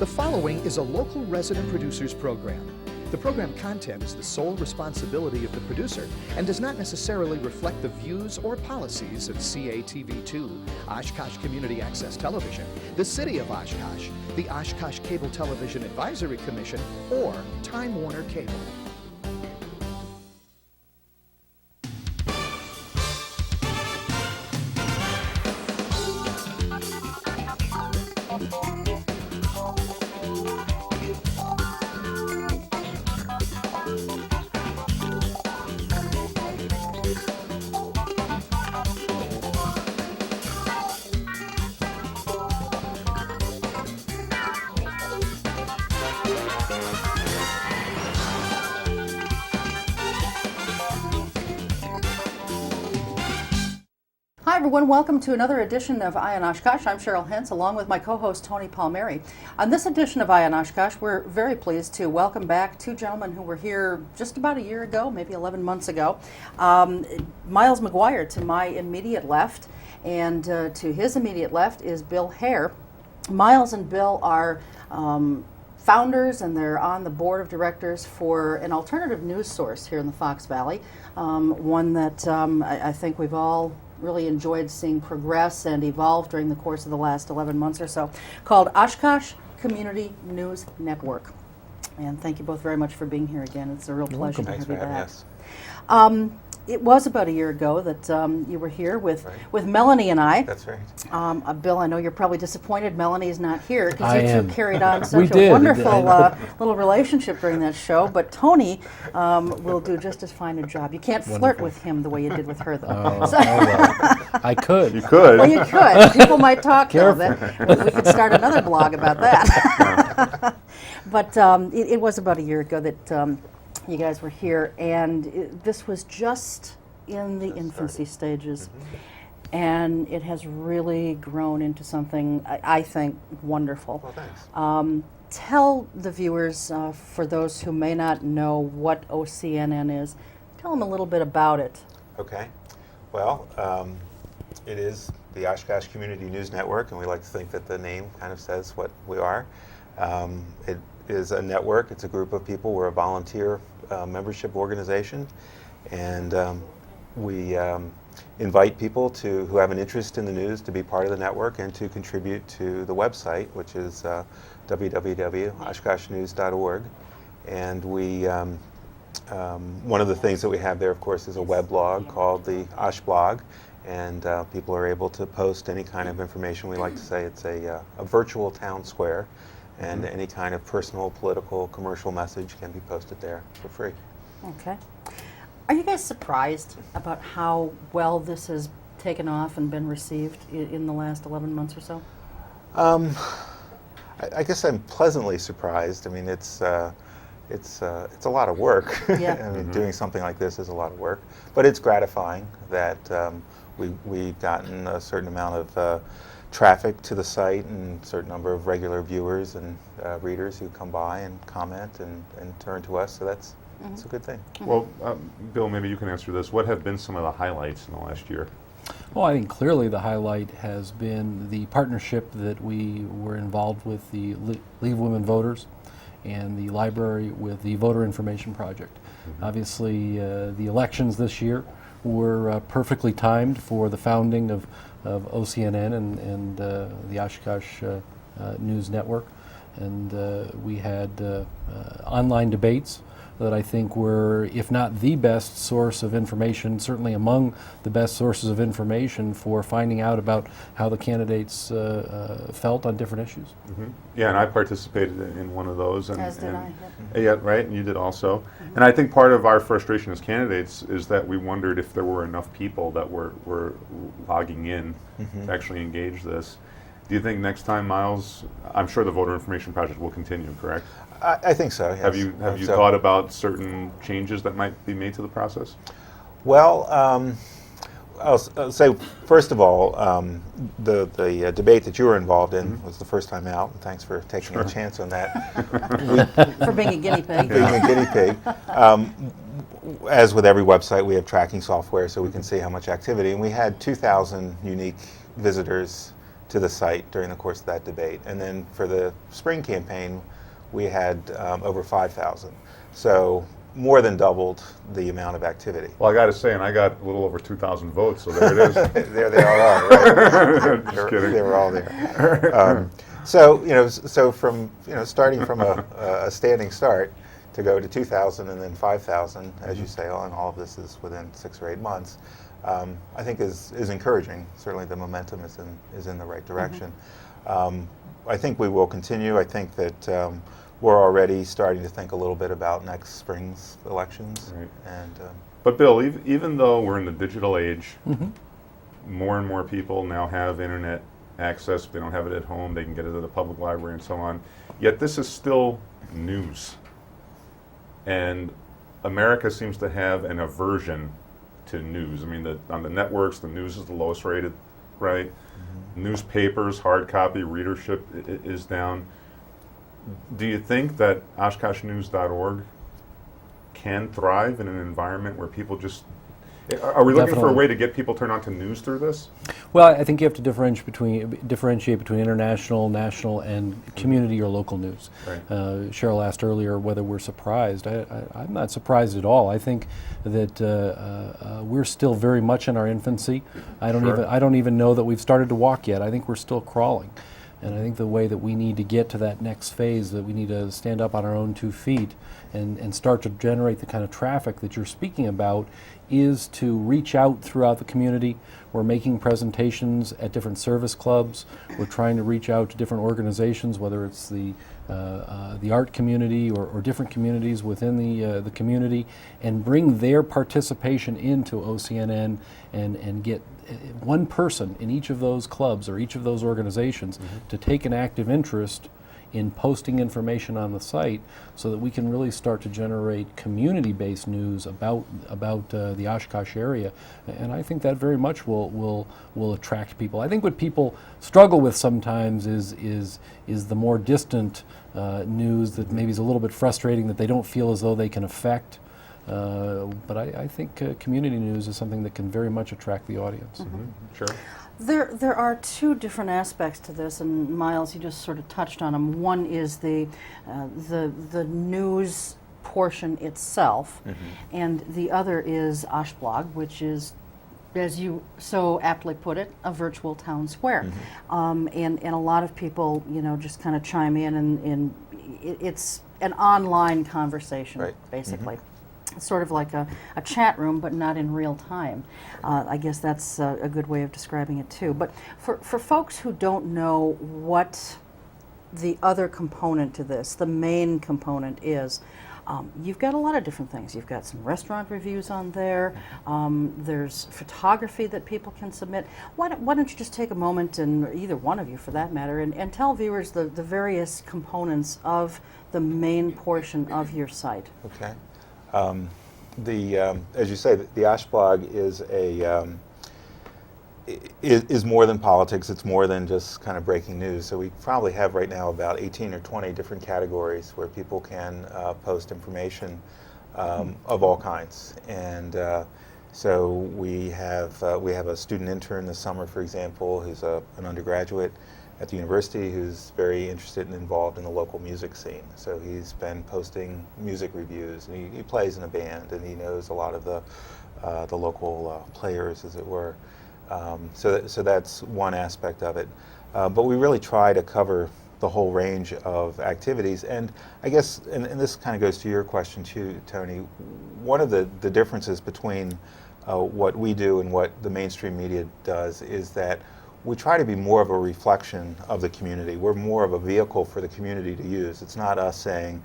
The following is a local resident producers program. The program content is the sole responsibility of the producer and does not necessarily reflect the views or policies of CATV2, Oshkosh Community Access Television, the City of Oshkosh, the Oshkosh Cable Television Advisory Commission, or Time Warner Cable. Hi everyone, welcome to another edition of Eye on Oshkosh. I'm Cheryl Hentz along with my co-host Tony Palmeri. On this edition of Eye on Oshkosh, we're very pleased to welcome back two gentlemen who were here just about a year ago, maybe 11 months ago. Miles Maguire to my immediate left, and to his immediate left is Bill Hare. Miles and Bill are founders, and they're on the board of directors for an alternative news source here in the Fox Valley, one that I think we've all really enjoyed seeing progress and evolve during the course of the last 11 months or so, called Oshkosh Community News Network. And thank you both very much for being here again. It's a real pleasure to have you back. It was about a year ago that you were here with Melanie and I. That's right. Bill, I know you're probably disappointed Melanie's not here because you two carried on such a wonderful little relationship during that show. But Tony will do just as fine a job. You can't flirt with him the way you did with her, though. I could. You could. Well, you could. People might talk, though. We could start another blog about that. But it was about a year ago that you guys were here, and this was just in the infancy stages, and it has really grown into something I think wonderful. Well, thanks. Tell the viewers, for those who may not know what OCNN is, tell them a little bit about it. Okay. Well, it is the Oshkosh Community News Network, and we like to think that the name kind of says what we are. It is a network. It's a group of people. We're a volunteer membership organization, and we invite people who have an interest in the news to be part of the network and to contribute to the website, which is www.oshkoshnews.org. And we one of the things that we have there, of course, is a web blog called the Osh Blog, and people are able to post any kind of information. We like to say it's a virtual town square, and any kind of personal, political, commercial message can be posted there for free. Okay. Are you guys surprised about how well this has taken off and been received in the last 11 months or so? I guess I'm pleasantly surprised. I mean, it's a lot of work. Yeah. I mean, doing something like this is a lot of work, but it's gratifying that we've gotten a certain amount of traffic to the site and a certain number of regular viewers and readers who come by and comment and turn to us, so that's a good thing. Well, Bill, maybe you can answer this. What have been some of the highlights in the last year? Well, I think clearly the highlight has been the partnership that we were involved with the League of Women Voters and the library with the Voter Information Project. Obviously, the elections this year were perfectly timed for the founding of OCNN and the Oshkosh News Network, and we had online debates that I think were, if not the best source of information, certainly among the best sources of information for finding out about how the candidates felt on different issues. Yeah, and I participated in one of those. As did I. Yeah, right, and you did also. And I think part of our frustration as candidates is that we wondered if there were enough people that were logging in to actually engage this. Do you think next time, Miles, I'm sure the Voter Information Project will continue, correct? I think so, yes. Have you thought about certain changes that might be made to the process? Well, I'll say, first of all, the debate that you were involved in was the first time out, and thanks for taking a chance on that. For being a guinea pig. Being a guinea pig. As with every website, we have tracking software so we can see how much activity, and we had 2,000 unique visitors to the site during the course of that debate. And then for the spring campaign, we had over 5,000. So more than doubled the amount of activity. Well, I got to say, and I got a little over 2,000 votes, so there it is. There they all are, right? Just kidding. They were all there. So from starting from a standing start to go to 2,000 and then 5,000, as you say, and all of this is within 6 or 8 months, I think is encouraging. Certainly, the momentum is in the right direction. I think we will continue. I think that we're already starting to think a little bit about next spring's elections. Right. And But Bill, even though we're in the digital age, more and more people now have internet access. If they don't have it at home, they can get it at the public library and so on. Yet this is still news. And America seems to have an aversion to news. I mean, on the networks, the news is the lowest rated, right? Newspapers, hard copy readership is down. Do you think that OshkoshNews.org can thrive in an environment where people just... Are we looking for a Definitely. way to get people turned on to news through this? Well, I think you have to differentiate between international, national, and community or local news. Right. Cheryl asked earlier whether we're surprised. I'm not surprised at all. I think that we're still very much in our infancy. I don't even know that we've started to walk yet. I think we're still crawling. And I think the way that we need to get to that next phase, that we need to stand up on our own 2 feet and start to generate the kind of traffic that you're speaking about, is to reach out throughout the community. We're making presentations at different service clubs. We're trying to reach out to different organizations, whether it's the art community or different communities within the community, and bring their participation into OCNN and get one person in each of those clubs or each of those organizations to take an active interest in posting information on the site, so that we can really start to generate community-based news about the Oshkosh area. And I think that very much will attract people. I think what people struggle with sometimes is the more distant news that maybe is a little bit frustrating, that they don't feel as though they can affect. But I think community news is something that can very much attract the audience. Sure. There are 2 different aspects to this, and Miles, you just sort of touched on them. One is the news portion itself, and the other is Oshblog, which is, as you so aptly put it, a virtual town square. And a lot of people, just kind of chime in, and it's an online conversation, basically. It's sort of like a chat room, but not in real time. I guess that's a good way of describing it too. But for folks who don't know what the other component to this, the main component is, you've got a lot of different things. You've got some restaurant reviews on there. There's photography that people can submit. Why don't you just take a moment, and either one of you for that matter, and tell viewers the various components of the main portion of your site. Okay. As you say, the Oshblog is more than politics. It's more than just kind of breaking news. So we probably have right now about 18 or 20 different categories where people can post information of all kinds. And so we have a student intern this summer, for example, who's an undergraduate at the university, who's very interested and involved in the local music scene. So he's been posting music reviews, and he plays in a band, and he knows a lot of the local players, as it were. So that's one aspect of it. But we really try to cover the whole range of activities. And I guess, and this kind of goes to your question too, Tony, one of the differences between what we do and what the mainstream media does is that we try to be more of a reflection of the community. We're more of a vehicle for the community to use. It's not us saying,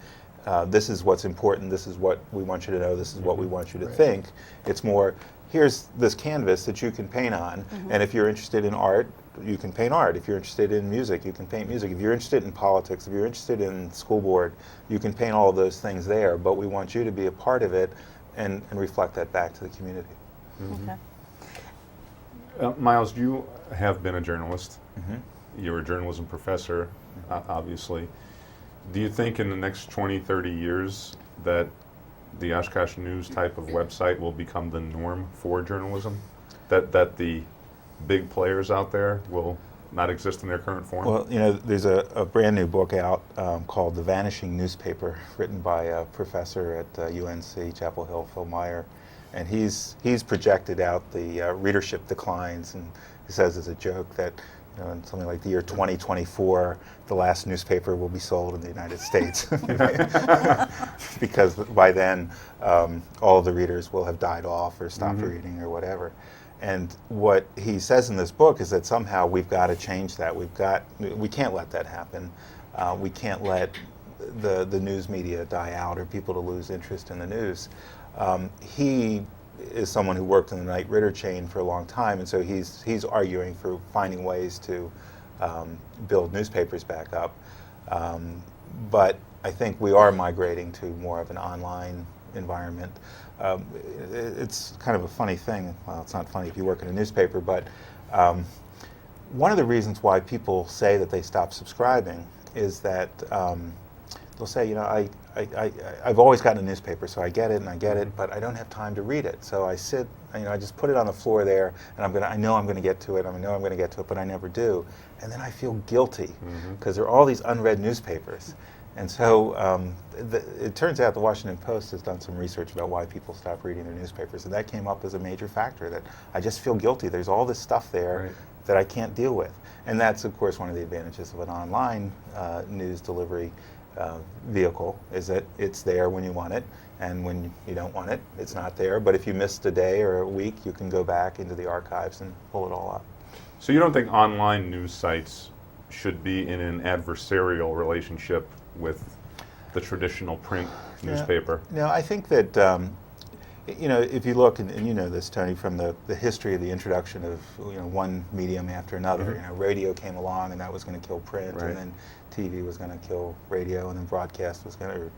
this is what's important, this is what we want you to know, this is what we want you to think. It's more, here's this canvas that you can paint on, and if you're interested in art, you can paint art. If you're interested in music, you can paint music. If you're interested in politics, if you're interested in school board, you can paint all of those things there, but we want you to be a part of it and reflect that back to the community. Okay. Miles, you have been a journalist. You're a journalism professor, obviously. Do you think in the next 20, 30 years that the Oshkosh News type of website will become the norm for journalism? That the big players out there will not exist in their current form? Well, there's a brand new book out called The Vanishing Newspaper, written by a professor at UNC, Chapel Hill, Palmeri, and he's projected out the readership declines, and he says as a joke that in something like the year 2024, the last newspaper will be sold in the United States, because by then all of the readers will have died off or stopped reading or whatever. And what he says in this book is that somehow we've got to change that. We can't let that happen. We can't let the news media die out or people to lose interest in the news. He is someone who worked in the Knight Ridder chain for a long time, and so he's arguing for finding ways to build newspapers back up. But I think we are migrating to more of an online environment. It's kind of a funny thing. Well, it's not funny if you work in a newspaper, but one of the reasons why people say that they stop subscribing is that they'll say, I've always gotten a newspaper, so I get it, but I don't have time to read it. So I sit, I just put it on the floor there, and I know I'm going to get to it, but I never do. And then I feel guilty because there are all these unread newspapers. And so it turns out the Washington Post has done some research about why people stop reading their newspapers, and that came up as a major factor, that I just feel guilty. There's all this stuff there that I can't deal with. And that's, of course, one of the advantages of an online news delivery vehicle, is that it's there when you want it, and when you don't want it, it's not there. But if you missed a day or a week, you can go back into the archives and pull it all up. So you don't think online news sites should be in an adversarial relationship with the traditional print newspaper? No, I think that if you look, and you know this, Tony, from the history of the introduction of one medium after another. Radio came along, and that was going to kill print, and then TV was going to kill radio, and then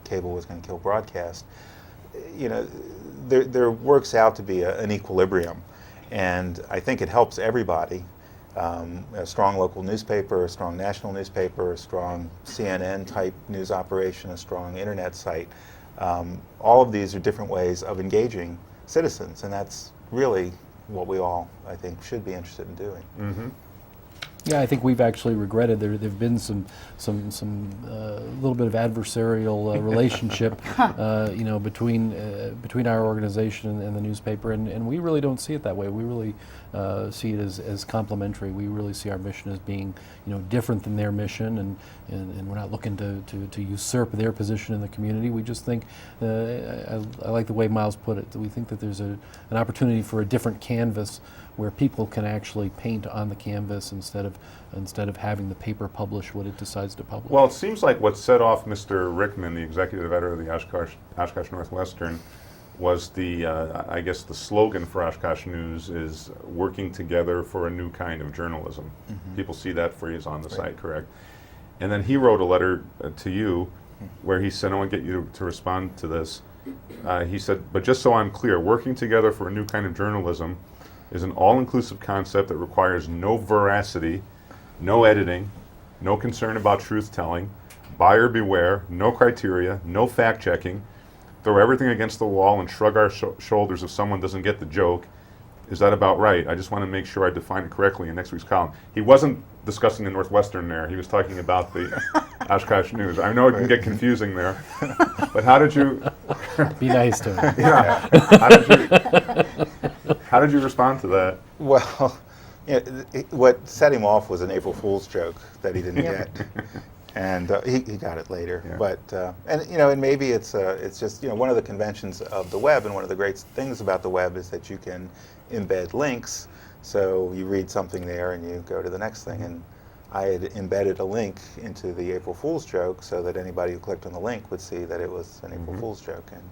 cable was going to kill broadcast. There works out to be an equilibrium, and I think it helps everybody. A strong local newspaper, a strong national newspaper, a strong CNN-type news operation, a strong internet site. All of these are different ways of engaging citizens, and that's really what we all, I think, should be interested in doing. Yeah, I think we've actually regretted there've been some little bit of adversarial relationship, between our organization and the newspaper, and we really don't see it that way. We really see it as complementary. We really see our mission as being different than their mission, and we're not looking to usurp their position in the community. We just think, I like the way Miles put it, that we think that there's an opportunity for a different canvas where people can actually paint on the canvas instead of having the paper publish what it decides to publish. Well, it seems like what set off Mr. Rickman, the executive editor of the Oshkosh Northwestern, was the slogan for Oshkosh News is working together for a new kind of journalism. People see that phrase on the site, correct? And then he wrote a letter to you where he said, I want to get you to respond to this. He said, but just so I'm clear, working together for a new kind of journalism is an all-inclusive concept that requires no veracity, no editing, no concern about truth-telling, buyer beware, no criteria, no fact-checking, throw everything against the wall and shrug our shoulders if someone doesn't get the joke. Is that about right? I just want to make sure I define it correctly in next week's column. He wasn't discussing the Northwestern there. He was talking about the Oshkosh News. I know it can get confusing there, but how did you... Be nice to him. Yeah. How did you respond to that? Well, what set him off was an April Fool's joke that he didn't get, and he got it later. Yeah. But and maybe it's just one of the conventions of the web, and one of the great things about the web is that you can embed links. So you read something there, and you go to the next thing. And I had embedded a link into the April Fool's joke so that anybody who clicked on the link would see that it was an April Fool's joke, and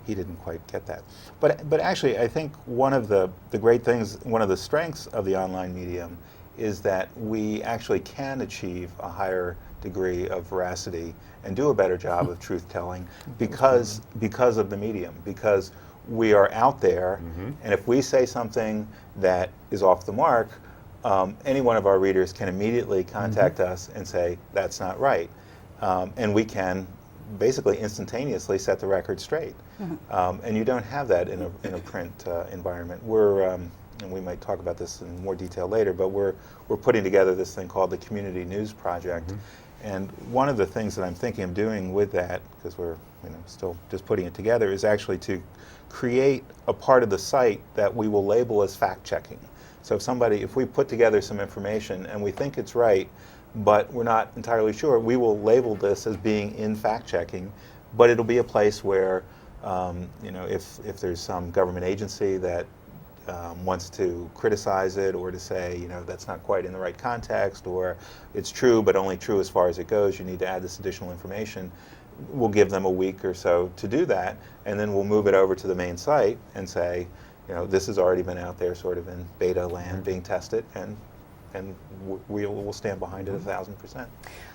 he didn't quite get that. But actually, I think one of the great things, one of the strengths of the online medium is that we actually can achieve a higher degree of veracity and do a better job of truth-telling because of the medium, because we are out there, and if we say something that is off the mark, any one of our readers can immediately contact us and say, that's not right. And we can basically instantaneously set the record straight. And you don't have that in a print environment. We're and we might talk about this in more detail later, but we're putting together this thing called the Community News Project. And one of the things that I'm thinking of doing with that, because we're still just putting it together, is actually to create a part of the site that we will label as fact-checking. So if we put together some information and we think it's right, but we're not entirely sure, we will label this as being in fact-checking, but it'll be a place where, if there's some government agency that wants to criticize it or to say, that's not quite in the right context, or it's true but only true as far as it goes, you need to add this additional information, we'll give them a week or so to do that, and then we'll move it over to the main site and say, this has already been out there sort of in beta land being tested, and we'll stand behind it 1,000%.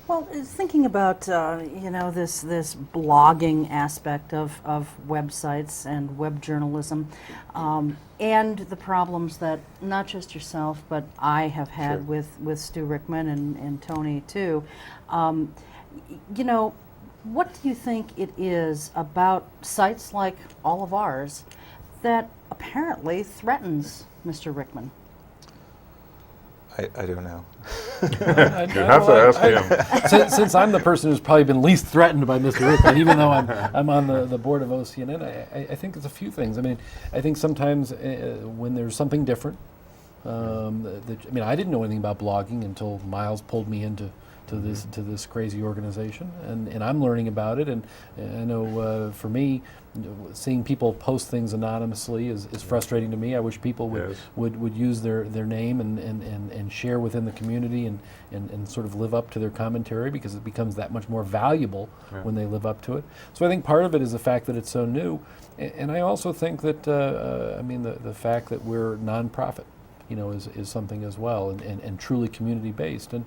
Well, thinking about this blogging aspect of websites and web journalism, and the problems that not just yourself but I have had with Stu Rickman and Tony too. What do you think it is about sites like all of ours that apparently threatens Mr. Rickman? I don't know. You have to ask him. Since I'm the person who's probably been least threatened by Mr. Rickman, even though I'm on the board of OCNN, I think it's a few things. I mean, I think sometimes when there's something different, I didn't know anything about blogging until Miles pulled me into this crazy organization, and I'm learning about it. And I know for me, seeing people post things anonymously is frustrating to me. I wish people would use their name and share within the community and sort of live up to their commentary, because it becomes that much more valuable when they live up to it. So I think part of it is the fact that it's so new, and I also think that the fact that we're nonprofit is something as well, and truly community based, and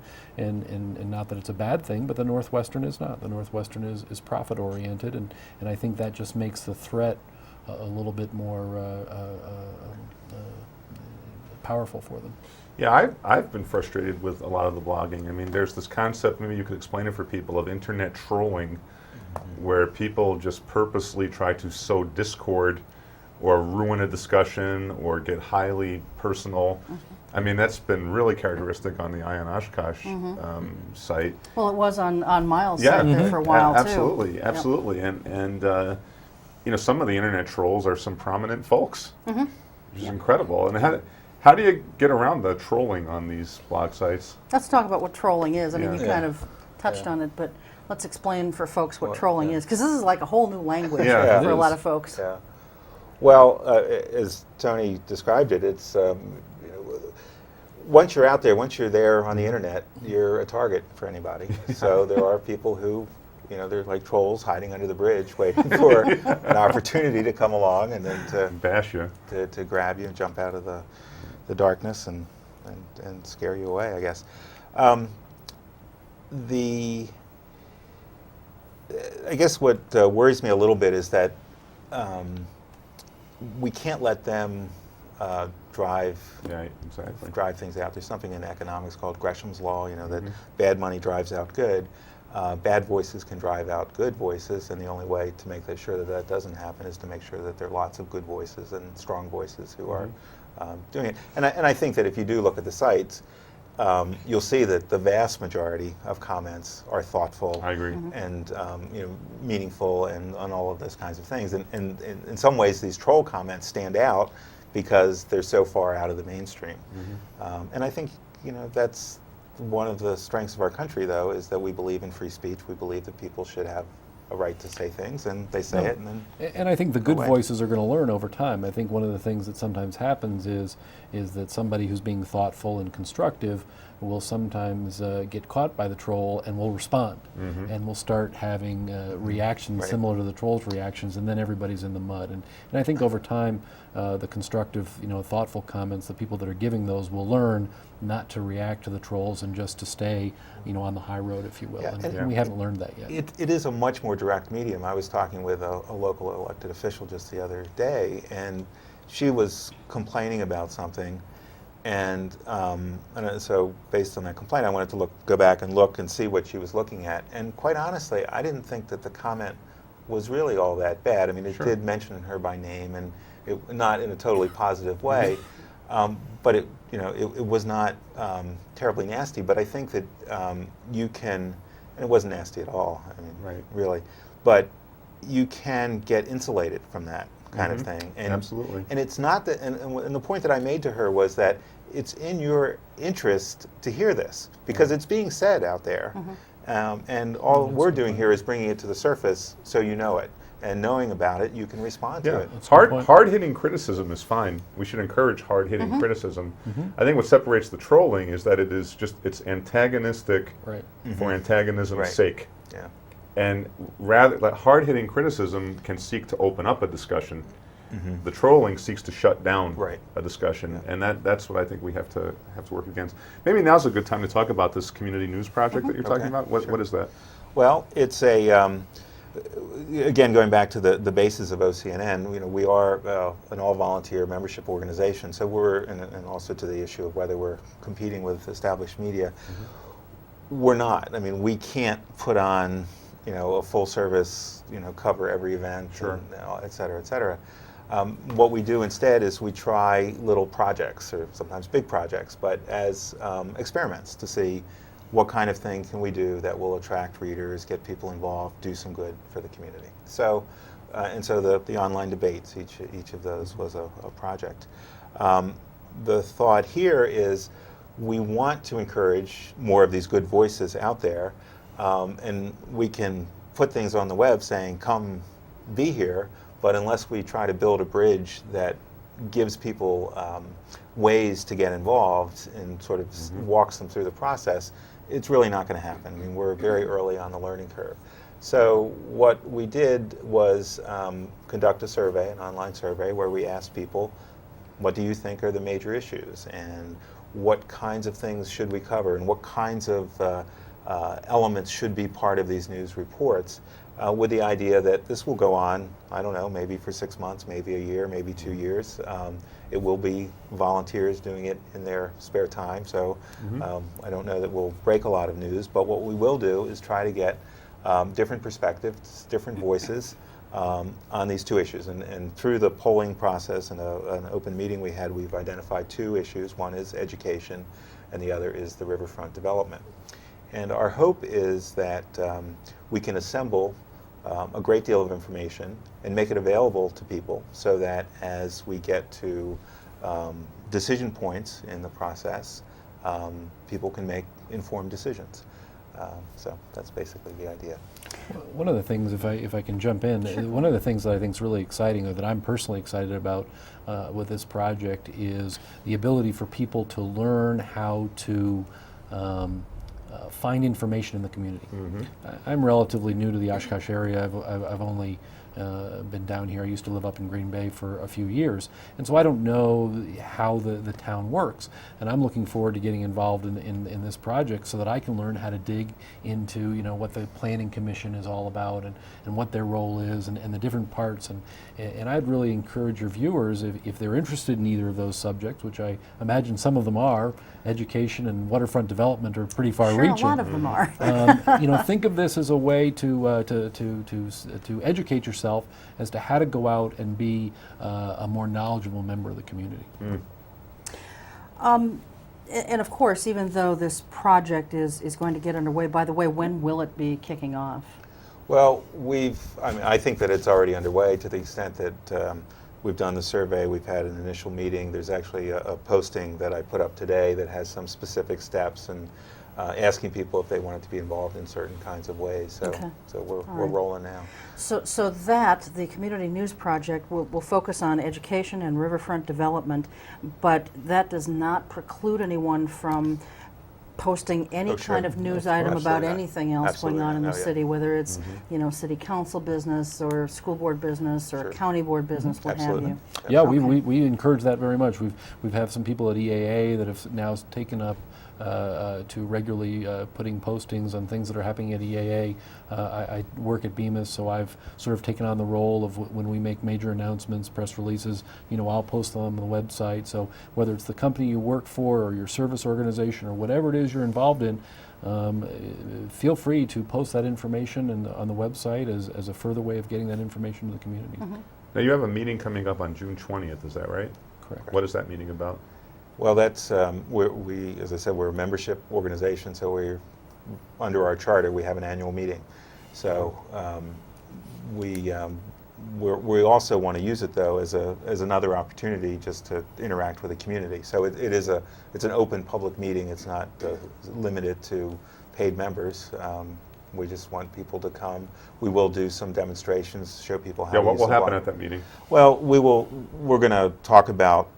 not that it's a bad thing, but the Northwestern is not. The Northwestern is profit oriented, and I think that just makes the threat a little bit more powerful for them. Yeah, I've been frustrated with a lot of the blogging. I mean, there's this concept, maybe you could explain it for people, of internet trolling, where people just purposely try to sow discord or ruin a discussion or get highly personal. I mean, that's been really characteristic on the Ion Oshkosh site. Well, it was on Miles' site there for a while absolutely, absolutely. And some of the internet trolls are some prominent folks, which is incredible. And how do you get around the trolling on these blog sites? Let's talk about what trolling is. I mean, you kind of touched on it, but let's explain for folks what trolling is, because this is like a whole new language for a lot of folks. Yeah. Well, as Tony described it, it's once you're out there, once you're there on the internet, you're a target for anybody. So there are people who, they're like trolls hiding under the bridge, waiting for an opportunity to come along and then to bash you, to grab you and jump out of the darkness and scare you away, I guess. I guess what worries me a little bit is that we can't let them drive things out. There's something in economics called Gresham's law, that bad money drives out good. Bad voices can drive out good voices, and the only way to make sure that doesn't happen is to make sure that there are lots of good voices and strong voices who are doing it. And I think that if you do look at the sites, you'll see that the vast majority of comments are thoughtful. I agree. And meaningful and on all of those kinds of things. And in some ways, these troll comments stand out because they're so far out of the mainstream. And I think that's one of the strengths of our country, though, is that we believe in free speech. We believe that people should have a right to say things, and they say it, and then. And I think the good voices are going to learn over time. I think one of the things that sometimes happens is that somebody who's being thoughtful and constructive will sometimes get caught by the troll and will respond, and will start having reactions similar to the troll's reactions, and then everybody's in the mud. And I think over time, the constructive, thoughtful comments, the people that are giving those will learn not to react to the trolls and just to stay, on the high road, if you will. And we haven't learned that yet. It is a much more direct medium. I was talking with a local elected official just the other day, and she was complaining about something, and so based on that complaint, I wanted to go back and look and see what she was looking at. And quite honestly, I didn't think that the comment was really all that bad. I mean, it did mention her by name, and not in a totally positive way. But it, it was not terribly nasty. But I think that you can, and it wasn't nasty at all. I mean, Right. really, but you can get insulated from that kind of thing. And, Absolutely. And it's not that. And the point that I made to her was that it's in your interest to hear this because it's being said out there. And all we're doing here is bringing it to the surface so you know it. And knowing about it, you can respond to Yeah, it. That's a good point. hard-hitting criticism is fine. We should encourage hard-hitting criticism. I think what separates the trolling is that it's antagonistic Right. for antagonism's Right. sake. Yeah. And rather, like, hard-hitting criticism can seek to open up a discussion. The trolling seeks to shut down Right. a discussion, and that's what I think we have to work against. Maybe now's a good time to talk about this community news project that you're talking Okay, about. What is that? Well, it's a again going back to the basis of OCNN. We are an all-volunteer membership organization, so we're and also to the issue of whether we're competing with established media. We're not. I mean, we can't put on a full service cover every event, and, et cetera, et cetera. What we do instead is we try little projects, or sometimes big projects, but as experiments to see what kind of thing can we do that will attract readers, get people involved, do some good for the community. So, and so the online debates, each of those was a project. The thought here is we want to encourage more of these good voices out there, and we can put things on the web saying, come be here, but unless we try to build a bridge that gives people ways to get involved and sort of walks them through the process, it's really not going to happen. I mean, we're very early on the learning curve. So what we did was conduct a survey, an online survey, where we asked people, what do you think are the major issues? And what kinds of things should we cover? And what kinds of elements should be part of these news reports? With the idea that this will go on, I don't know, maybe for 6 months, maybe a year, maybe 2 years. It will be volunteers doing it in their spare time, so I don't know that we'll break a lot of news, but what we will do is try to get different perspectives, different voices on these two issues. And through the polling process and an open meeting we had, we've identified two issues. One is education, and the other is the riverfront development. And our hope is that we can assemble a great deal of information and make it available to people so that as we get to decision points in the process, people can make informed decisions. So that's basically the idea. One of the things, if I can jump in, one of the things that I think is really exciting, or that I'm personally excited about with this project, is the ability for people to learn how to find information in the community. I'm relatively new to the Oshkosh area. I've only been down here. I used to live up in Green Bay for a few years, and so I don't know how the town works. And I'm looking forward to getting involved in this project so that I can learn how to dig into what the Planning Commission is all about and what their role is and the different parts. And I'd really encourage your viewers, if they're interested in either of those subjects, which I imagine some of them are, education and waterfront development are pretty far-reaching. Sure, a lot of them are. Think of this as a way to educate yourself as to how to go out and be a more knowledgeable member of the community. And of course, even though this project is going to get underway, by the way, when will it be kicking off? Well, I think that it's already underway to the extent that we've done the survey, we've had an initial meeting. There's actually a posting that I put up today that has some specific steps and asking people if they wanted to be involved in certain kinds of ways. So, Okay. so we're rolling now. So that, the Community News Project, will focus on education and riverfront development, but that does not preclude anyone from posting any Oh, sure. kind of news Of item course, about yeah. anything else Absolutely. going on in the Oh, yeah. city, whether it's city council business or school board business or Sure. county board business, what have Absolutely. you. Yeah, Okay. we encourage that very much. We've had some people at EAA that have now taken up to regularly putting postings on things that are happening at EAA. I work at Bemis, so I've sort of taken on the role of when we make major announcements, press releases, I'll post them on the website. So whether it's the company you work for or your service organization or whatever it is you're involved in, feel free to post that information on the website as a further way of getting that information to the community. Now you have a meeting coming up on June 20th, is that right? Correct. What is that meeting about? Well, that's we, as I said, we're a membership organization, so we're under our charter. We have an annual meeting, so we also want to use it though as another opportunity just to interact with the community. So it's an open public meeting. It's not limited to paid members. We just want people to come. We will do some demonstrations, show people how. Yeah, to what use will the happen li- at that meeting? Well, we're going to talk about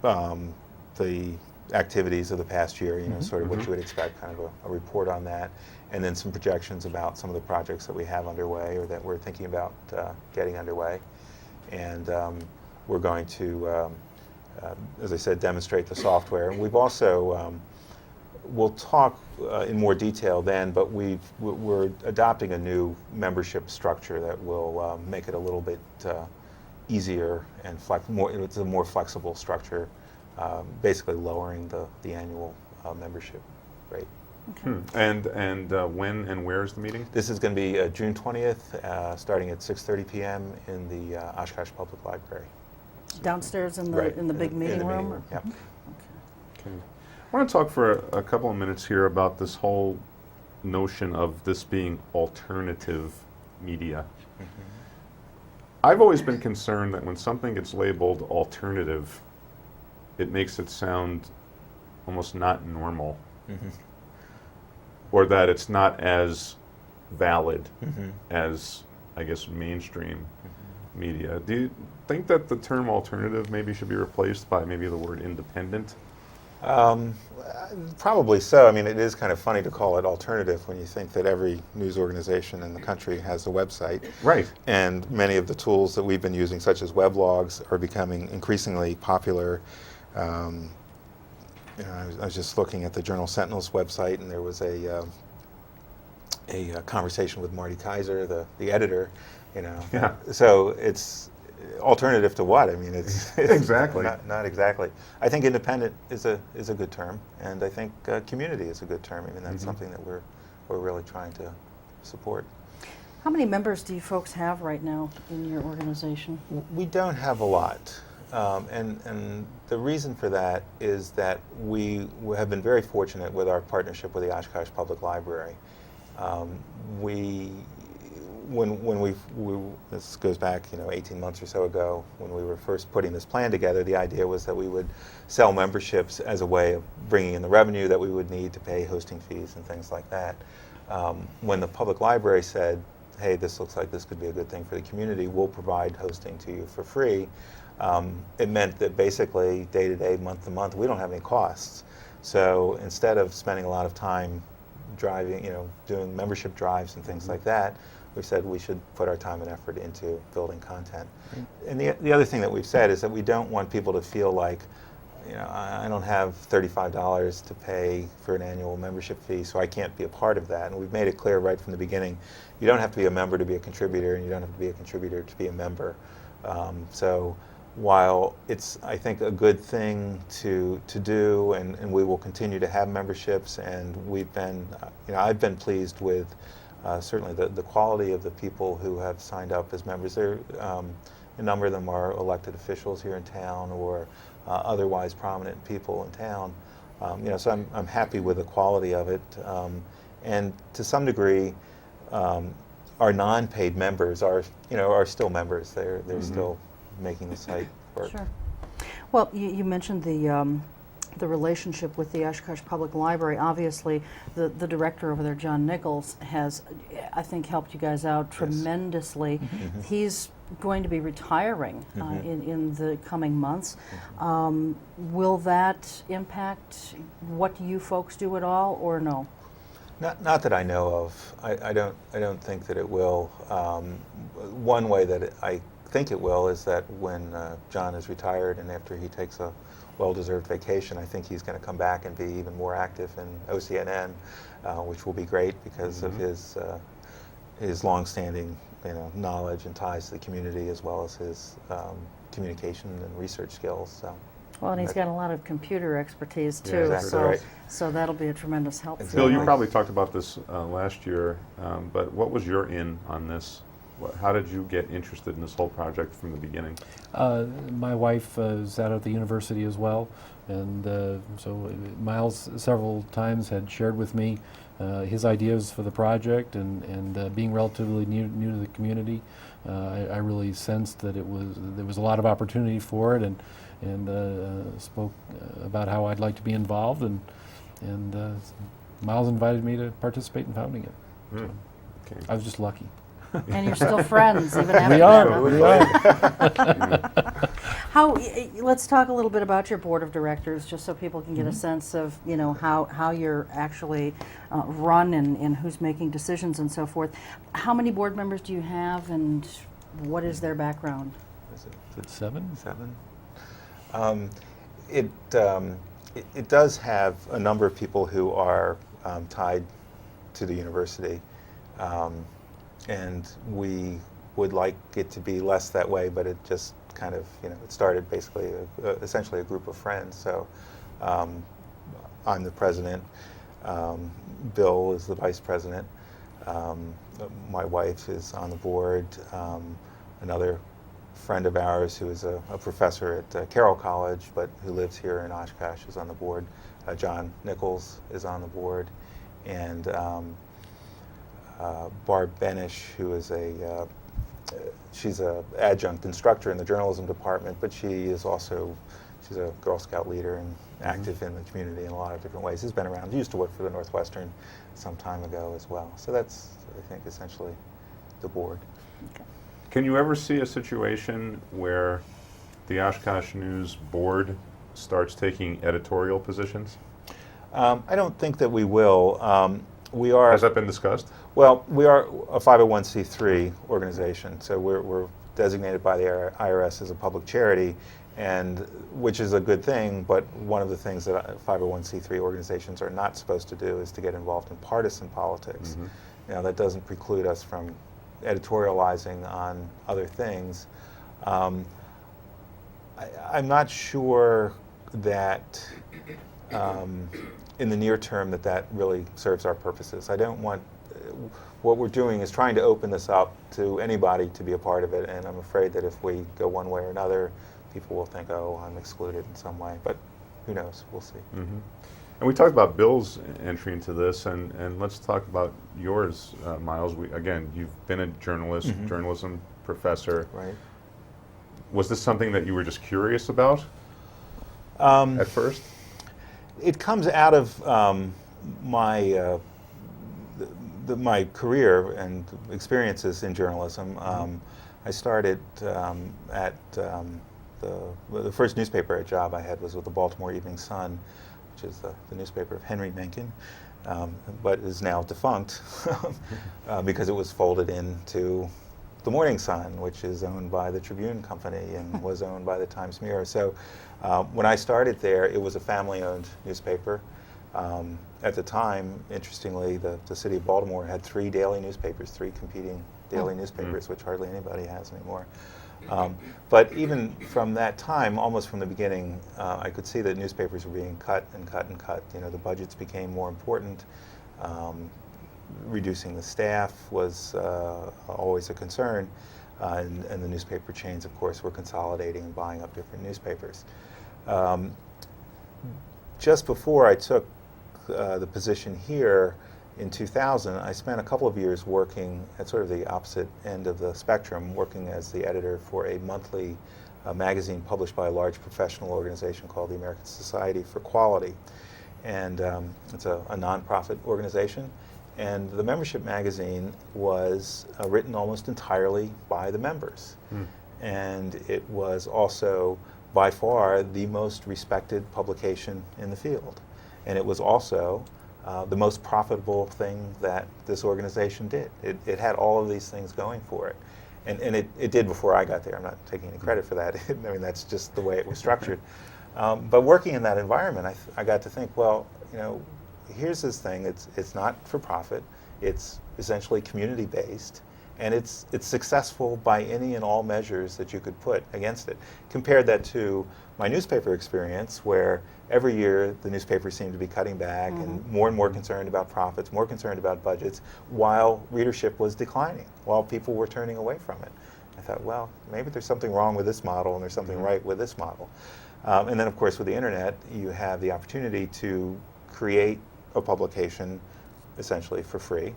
the activities of the past year, sort of what you would expect, kind of a report on that, and then some projections about some of the projects that we have underway or that we're thinking about getting underway. And we're going to, as I said, demonstrate the software. And we've also, we'll talk in more detail then, but we're adopting a new membership structure that will make it a little bit easier and it's a more flexible structure, basically lowering the annual membership rate. Okay. And when and where is the meeting? This is going to be June 20th, starting at 6:30 p.m. in the Oshkosh Public Library. Downstairs in the Right, in the big meeting room. Yep. Okay. I want to talk for a couple of minutes here about this whole notion of this being alternative media. I've always been concerned that when something gets labeled alternative, it makes it sound almost not normal, or that it's not as valid as, I guess, mainstream media. Do you think that the term alternative maybe should be replaced by maybe the word independent? Probably so. I mean, it is kind of funny to call it alternative when you think that every news organization in the country has a website. Right. And many of the tools that we've been using, such as weblogs, are becoming increasingly popular. I was just looking at the Journal Sentinel's website, and there was a conversation with Marty Kaiser, the editor. Yeah. So it's alternative to what? I mean, it's Exactly. not exactly. I think independent is a good term, and I think community is a good term. I mean, that's something that we're really trying to support. How many members do you folks have right now in your organization? We don't have a lot, and the reason for that is that we have been very fortunate with our partnership with the Oshkosh Public Library. This goes back 18 months or so ago when we were first putting this plan together. The idea was that we would sell memberships as a way of bringing in the revenue that we would need to pay hosting fees and things like that. When the public library said, hey, this looks like this could be a good thing for the community, we'll provide hosting to you for free, it meant that basically day to day, month to month, we don't have any costs. So instead of spending a lot of time driving, doing membership drives and things like that, we said we should put our time and effort into building content. And the other thing that we've said is that we don't want people to feel like, I don't have $35 to pay for an annual membership fee, so I can't be a part of that. And we've made it clear right from the beginning, you don't have to be a member to be a contributor, and you don't have to be a contributor to be a member. So while it's, I think, a good thing to do, and we will continue to have memberships, and we've been, I've been pleased with certainly the quality of the people who have signed up as members. A number of them are elected officials here in town or otherwise prominent people in town. So I'm happy with the quality of it. And to some degree, our non-paid members are still members. They're still making the site work. Sure. Well, you mentioned the relationship with the Oshkosh Public Library. Obviously, the director over there, John Nichols, has, I think, helped you guys out tremendously. He's going to be retiring in the coming months. Will that impact what you folks do at all, or no? Not that I know of. I don't think that it will. One way that I think it will is that when John is retired and after he takes a well-deserved vacation, I think he's going to come back and be even more active in OCNN, which will be great because of his long-standing knowledge and ties to the community, as well as his communication and research skills. So. Well, and he's got a lot of computer expertise too, exactly so right. so that'll be a tremendous help. Exactly. Bill, you probably talked about this last year, but what was your in on this? How did you get interested in this whole project from the beginning? My wife is out at the university as well, and so Miles several times had shared with me his ideas for the project, and being relatively new to the community, I really sensed that there was a lot of opportunity for it, and spoke about how I'd like to be involved, and Miles invited me to participate in founding it. So Okay. I was just lucky. And you're still friends even after We that, are. huh? We are. Let's talk a little bit about your board of directors, just so people can get a sense of, how you're actually run and who's making decisions and so forth. How many board members do you have, and what is their background? Is it 7? 7? It does have a number of people who are tied to the university, and we would like it to be less that way, but it just kind of, it started basically essentially a group of friends. So I'm the president, Bill is the vice president, my wife is on the board, another friend of ours who is a professor at Carroll College but who lives here in Oshkosh is on the board, John Nichols is on the board, and Barb Benish, who is she's a adjunct instructor in the journalism department, but she's a Girl Scout leader and active in the community in a lot of different ways. She's been around, used to work for the Northwestern some time ago as well. So that's, I think, essentially the board. Can you ever see a situation where the Oshkosh News board starts taking editorial positions? I don't think that we will. We are. Has that been discussed? Well, we are a 501c3 organization, so we're designated by the IRS as a public charity, and which is a good thing. But one of the things that 501c3 organizations are not supposed to do is to get involved in partisan politics. Now, that doesn't preclude us from editorializing on other things. I'm not sure that in the near term that really serves our purposes. I don't want, what we're doing is trying to open this up to anybody to be a part of it, and I'm afraid that if we go one way or another, people will think, oh, I'm excluded in some way, but who knows, we'll see. And we talked about Bill's entry into this, and let's talk about yours, Miles. Again, you've been a journalist, journalism professor. Right. Was this something that you were just curious about at first? It comes out of my my career and experiences in journalism. I started at the first newspaper job I had was with the Baltimore Evening Sun, which is the newspaper of Henry Mencken, but is now defunct because it was folded into the Morning Sun, which is owned by the Tribune Company and was owned by the Times Mirror. So when I started there, it was a family-owned newspaper. At the time, interestingly, the city of Baltimore had 3 daily newspapers, 3 competing daily newspapers, which hardly anybody has anymore. But even from that time, almost from the beginning, I could see that newspapers were being cut and cut and cut. The budgets became more important. Reducing the staff was always a concern, and the newspaper chains, of course, were consolidating and buying up different newspapers. Just before I took the position here in 2000, I spent a couple of years working at sort of the opposite end of the spectrum, working as the editor for a monthly magazine published by a large professional organization called the American Society for Quality. And it's a nonprofit organization. And the membership magazine was written almost entirely by the members. And it was also by far the most respected publication in the field. And it was also the most profitable thing that this organization did. It had all of these things going for it. And it did before I got there. I'm not taking any credit for that. I mean, that's just the way it was structured. But working in that environment, I got to think, well, here's this thing. It's not for profit. It's essentially community-based. And it's successful by any and all measures that you could put against it. Compared that to my newspaper experience, where every year the newspapers seem to be cutting back and more concerned about profits, more concerned about budgets, while readership was declining, while people were turning away from it. I thought, well, maybe there's something wrong with this model and there's something right with this model. And then, of course, with the internet, you have the opportunity to create a publication essentially for free.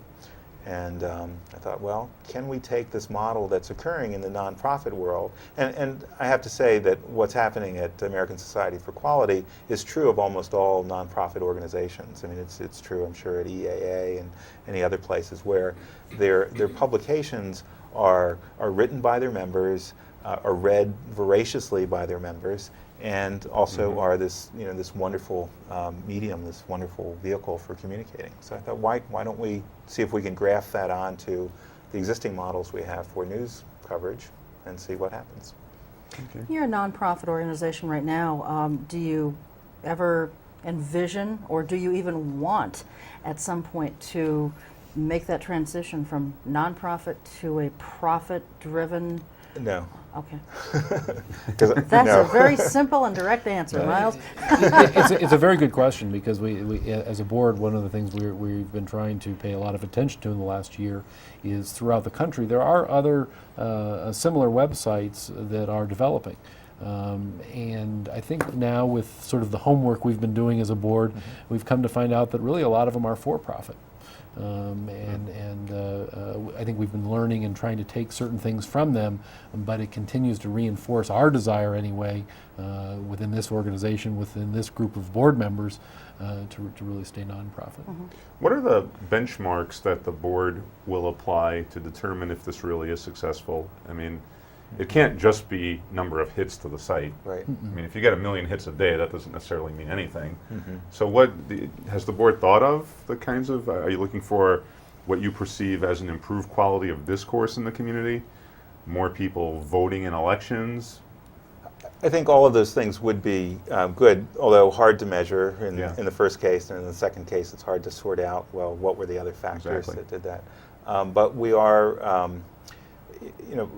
And I thought, well, can we take this model that's occurring in the nonprofit world? And I have to say that what's happening at American Society for Quality is true of almost all nonprofit organizations. I mean, it's true, I'm sure, at EAA and any other places where their publications are written by their members, are read voraciously by their members, and also are this wonderful medium, this wonderful vehicle for communicating. So I thought, why don't we see if we can graft that onto the existing models we have for news coverage and see what happens. Okay. You're a nonprofit organization right now. Do you ever envision, or do you even want at some point to make that transition from nonprofit to a profit-driven? No. Okay. That's a very simple and direct answer, Miles. It's a very good question, because we as a board, one of the things we've been trying to pay a lot of attention to in the last year is throughout the country there are other similar websites that are developing. And I think now, with sort of the homework we've been doing as a board, we've come to find out that really a lot of them are for-profit. I think we've been learning and trying to take certain things from them, but it continues to reinforce our desire anyway within this organization, within this group of board members, to really stay nonprofit. What are the benchmarks that the board will apply to determine if this really is successful? I mean, it can't just be number of hits to the site. Right. I mean, if you get 1 million hits a day, that doesn't necessarily mean anything. So what has the board thought of the kinds of, are you looking for what you perceive as an improved quality of discourse in the community? More people voting in elections? I think all of those things would be good, although hard to measure in the first case, and in the second case it's hard to sort out, well, what were the other factors that did that. But we are,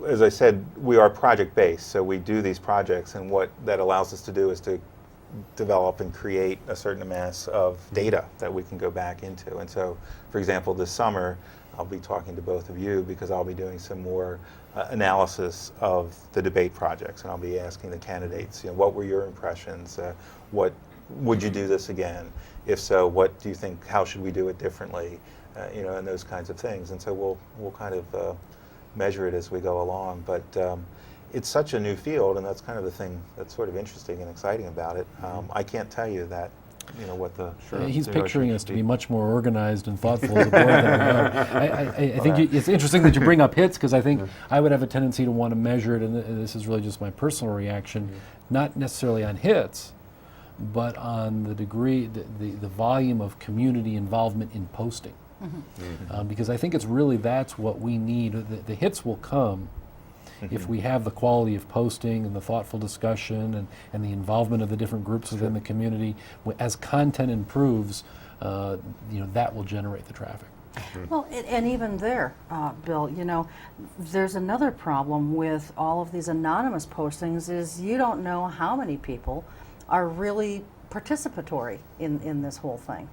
as I said, we are project-based, so we do these projects, and what that allows us to do is to develop and create a certain amass of data that we can go back into. And so, for example, this summer, I'll be talking to both of you because I'll be doing some more analysis of the debate projects, and I'll be asking the candidates, what were your impressions? What would you do this again? If so, what do you think? How should we do it differently? And those kinds of things. And so we'll kind of measure it as we go along. But it's such a new field, and that's kind of the thing that's sort of interesting and exciting about it. I can't tell you that. What the he's picturing us to be much more organized and thoughtful as a board than we are. I think it's interesting that you bring up hits, because I think I would have a tendency to want to measure it, and this is really just my personal reaction, not necessarily on hits, but on the degree, the volume of community involvement in posting. Because I think it's really that's what we need. The hits will come if we have the quality of posting and the thoughtful discussion and the involvement of the different groups within the community. As content improves, that will generate the traffic. Well, and even there, Bill, there's another problem with all of these anonymous postings is you don't know how many people are really participatory in this whole thing,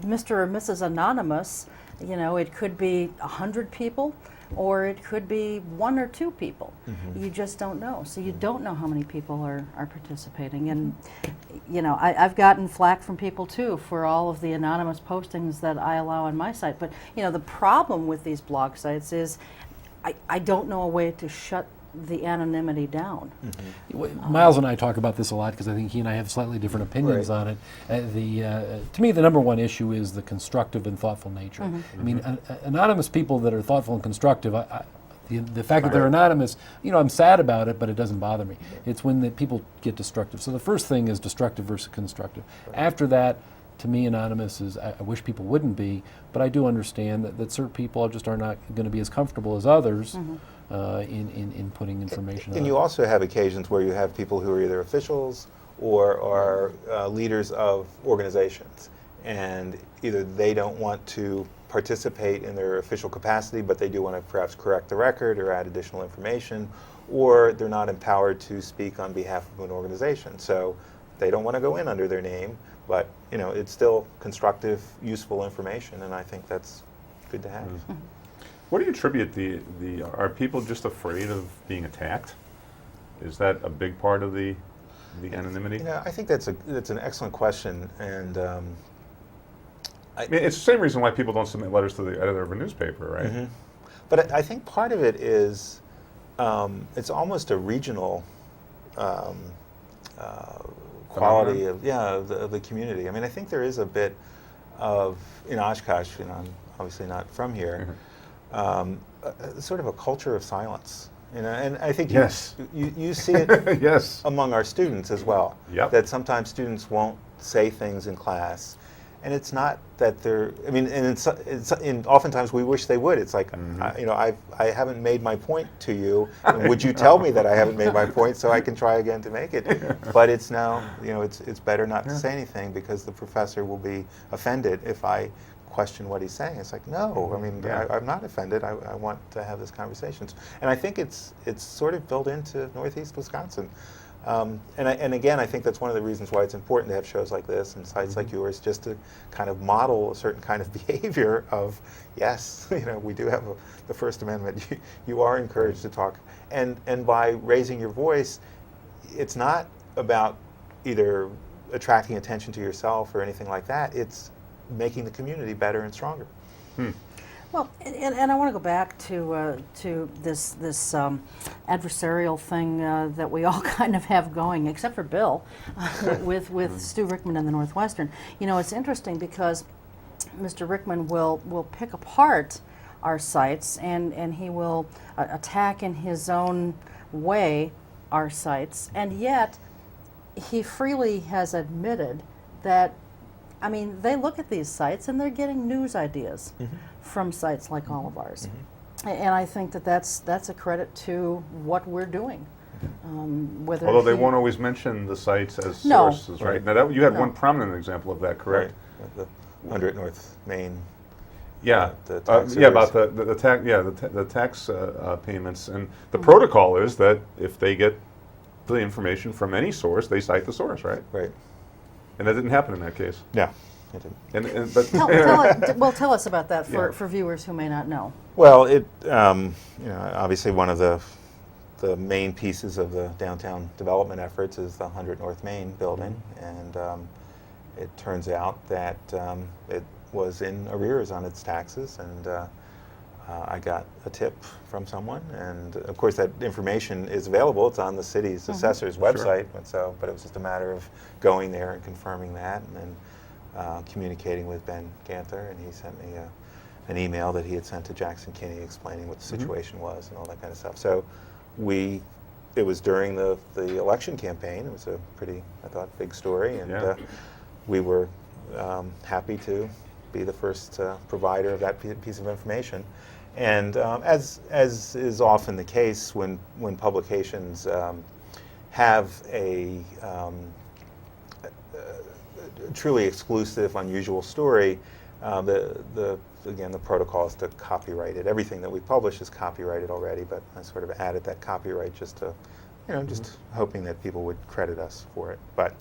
Mr. or Mrs. Anonymous, it could be 100 people, or it could be 1 or 2 people. You just don't know. So you don't know how many people are participating. And, I've gotten flack from people too for all of the anonymous postings that I allow on my site. But, the problem with these blog sites is I don't know a way to shut the anonymity down. Miles and I talk about this a lot because I think he and I have slightly different opinions on it. To me, the number one issue is the constructive and thoughtful nature. I mean, anonymous people that are thoughtful and constructive, the fact that they're anonymous, I'm sad about it, but it doesn't bother me. It's when the people get destructive. So the first thing is destructive versus constructive. After that, to me, anonymous is, I wish people wouldn't be, but I do understand that certain people are not going to be as comfortable as others in putting information out. And you also have occasions where you have people who are either officials or are leaders of organizations, and either they don't want to participate in their official capacity, but they do want to perhaps correct the record or add additional information, or they're not empowered to speak on behalf of an organization. So they don't want to go in under their name, but it's still constructive, useful information, and I think that's good to have. Mm-hmm. What do you attribute are people just afraid of being attacked? Is that a big part of the anonymity? I think that's an excellent question, and I mean, it's the same reason why people don't submit letters to the editor of a newspaper, right? Mm-hmm. But I think part of it is it's almost a regional quality of the community. I mean, I think there is a bit of, in Oshkosh, I'm obviously not from here, sort of a culture of silence. And I think yes. you see it yes. among our students as well. Yep. That sometimes students won't say things in class, and it's not that they're. I mean, and oftentimes we wish they would. It's like, I haven't made my point to you. And would you tell me that I haven't made my point so I can try again to make it? But it's now, it's better not to say anything because the professor will be offended if I question what he's saying. It's like, no, I mean, I'm not offended. I want to have this conversation. And I think it's sort of built into Northeast Wisconsin. And again, I think that's one of the reasons why it's important to have shows like this and sites like yours, just to kind of model a certain kind of behavior of, yes, we do have the First Amendment. You are encouraged to talk. And by raising your voice, it's not about either attracting attention to yourself or anything like that. It's making the community better and stronger. Well, and I want to go back to this adversarial thing that we all kind of have going, except for Bill, with Stu Rickman in the Northwestern. It's interesting because Mr. Rickman will pick apart our sites and he will attack in his own way our sites, and yet he freely has admitted that. I mean, they look at these sites and they're getting news ideas from sites like all of ours. And I think that's a credit to what we're doing. Although they won't always mention the sites as sources, right? Now, you had one prominent example of that, correct? Right. The 100 North Main. Yeah, the tax about the tax payments, and the protocol is that if they get the information from any source, they cite the source, right? Right. And that didn't happen in that case. Yeah, it didn't. But tell us about that for viewers who may not know. Well, obviously one of the main pieces of the downtown development efforts is the 100 North Main building, and it turns out that it was in arrears on its taxes, and I got a tip from someone, and of course that information is available. It's on the city's assessor's website, but it was just a matter of going there and confirming that, and then communicating with Ben Ganther, and he sent me an email that he had sent to Jackson Kinney explaining what the situation was and all that kind of stuff. So it was during the election campaign. It was a pretty, I thought, big story, and we were happy to be the first provider of that piece of information. And as is often the case when publications have a truly exclusive, unusual story, the protocol is to copyright it. Everything that we publish is copyrighted already, but I sort of added that copyright just to, just hoping that people would credit us for it. But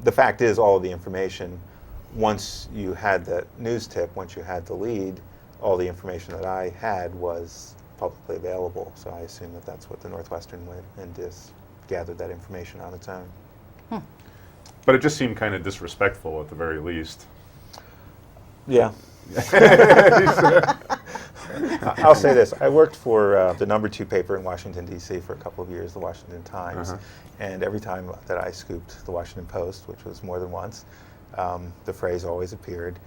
the fact is, all of the information, once you had the news tip, once you had the lead, all the information that I had was publicly available. So I assume that that's what the Northwestern went and just gathered that information on its own. But it just seemed kind of disrespectful at the very least. Yeah. I'll say this. I worked for the #2 paper in Washington, D.C. for a couple of years, the Washington Times. And every time that I scooped the Washington Post, which was more than once, the phrase always appeared,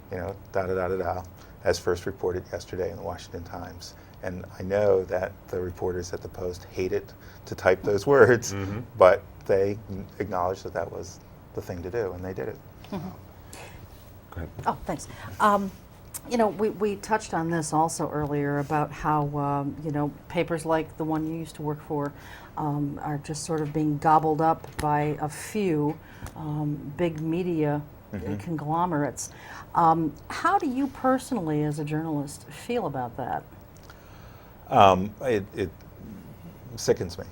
da-da-da-da-da, as first reported yesterday in the Washington Times. And I know that the reporters at the Post hated to type those words, but they acknowledged that that was the thing to do, and they did it. Go ahead. Oh, thanks. We touched on this also earlier about how, papers like the one you used to work for are just sort of being gobbled up by a few big media conglomerates. How do you personally, as a journalist, feel about that? It sickens me.